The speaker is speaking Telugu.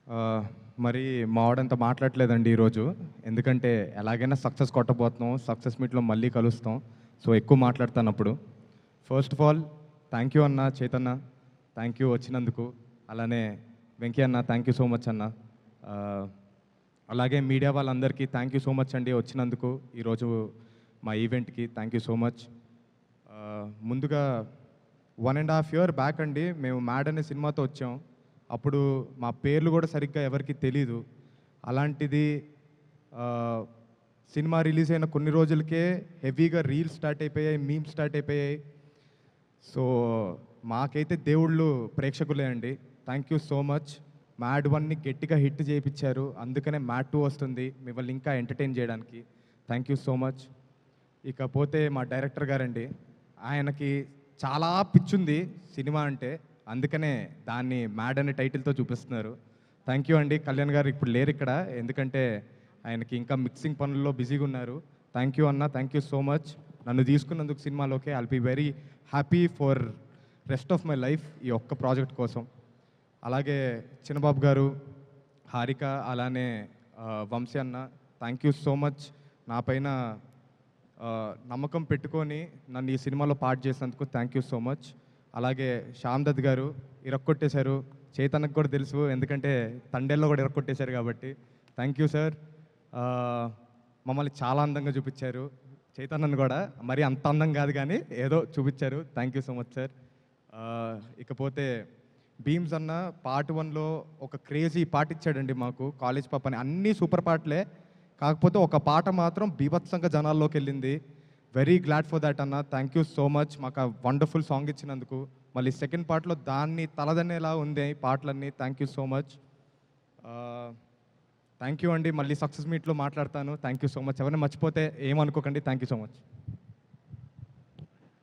ఆహ్, మరి మావాడంత మాట్లాడట్లేదండి ఈరోజు. ఎందుకంటే ఎలాగైనా సక్సెస్ కొట్టబోతున్నాం. సక్సెస్ మీట్‌లో మళ్ళీ కలుస్తాం. సో, ఎక్కువ మాట్లాడతానప్పుడు. First of all thank you అన్న చైతన్న. థ్యాంక్ యూ వచ్చినందుకు. అలానే వెంకీ అన్న థ్యాంక్ యూ సో మచ్ అన్న. ఆహ్, అలాగే మీడియా వాళ్ళందరికీ థ్యాంక్ యూ సో మచ్ అండి వచ్చినందుకు. ఈరోజు మా ఈవెంట్‌కి థ్యాంక్ యూ సో మచ్. ముందుగా 1½ ఇయర్ బ్యాక్ అండి మేము 'మ్యాడ్' అనే సినిమాతో వచ్చాం. అప్పుడు మా పేర్లు కూడా సరిగ్గా ఎవరికీ తెలీదు. అలాంటిది ఆహ్, సినిమా రిలీజ్ అయిన కొన్ని రోజులకే హెవీగా రీల్స్ స్టార్ట్ అయిపోయాయి, మీమ్స్ స్టార్ట్ అయిపోయాయి. సో, మాకైతే దేవుళ్ళు ప్రేక్షకులే అండి. Thank you so much. 'Mad 1'ని గట్టిగా హిట్ చేపిచ్చారు. అందుకనే 'మ్యాడ్ 2' వస్తుంది మిమ్మల్ని ఇంకా ఎంటర్‌టైన్ చేయడానికి. Thank you so much. ఇకపోతే మా డైరెక్టర్ గారండి. ఆయనకి చాలా పిచ్చుంది సినిమా అంటే. అందుకనే దాన్ని 'మ్యాడ్' అనే టైటిల్‌తో చూపిస్తున్నారు. థ్యాంక్ యూ అండి. కళ్యాణ్ గారు ఇప్పుడు లేరిక్కడ. ఎందుకంటే ఆయనకి ఇంకా మిక్సింగ్ పనుల్లో బిజీగా ఉన్నారు. థ్యాంక్ యూ అన్న. Thank you so much. నన్ను తీసుకున్నందుకు సినిమాలోకి. I'll be very happy for rest of my life ఈ ఒక్క ప్రాజెక్ట్ కోసం. అలాగే చిన్నబాబు గారు, హారిక, అలానే వంశీ అన్న థ్యాంక్ యూ సో మచ్. నా పైన నమ్మకం పెట్టుకొని నన్ను ఈ సినిమాలో పార్ట్ చేసినందుకు థ్యాంక్ యూ సో మచ్. అలాగే శ్యామ్ దత్ గారు ఇరక్కొట్టేశారు. చైతన్యకు కూడా తెలుసు, ఎందుకంటే తండేల్లో కూడా ఇరక్కొట్టేశారు కాబట్టి. Thank you sir. మమ్మల్ని చాలా అందంగా చూపించారు. చైతన్యను కూడా మరి అంత అందం కాదు కానీ ఏదో చూపించారు. Thank you so much sir. ఇకపోతే భీమ్స్ అన్న పార్ట్ 1లో ఒక క్రేజీ పాట ఇచ్చాడండి మాకు, కాలేజ్ పాప అని. అన్నీ సూపర్ పాటలే, కాకపోతే ఒక పాట మాత్రం బీభత్సంగా జనాల్లోకి వెళ్ళింది. వెరీ గ్లాడ్ ఫర్ దాట్ అన్న. థ్యాంక్ యూ సో మచ్ మాకు ఆ వండర్ఫుల్ సాంగ్ ఇచ్చినందుకు. మళ్ళీ సెకండ్ పార్ట్లో దాన్ని తలదన్నేలా ఉంది పాటలన్నీ. Thank you so much. Thank you అండి. మళ్ళీ సక్సెస్ మీట్లో మాట్లాడతాను. Thank you so much. ఎవరైనా మర్చిపోతే ఏమనుకోకండి. Thank you so much.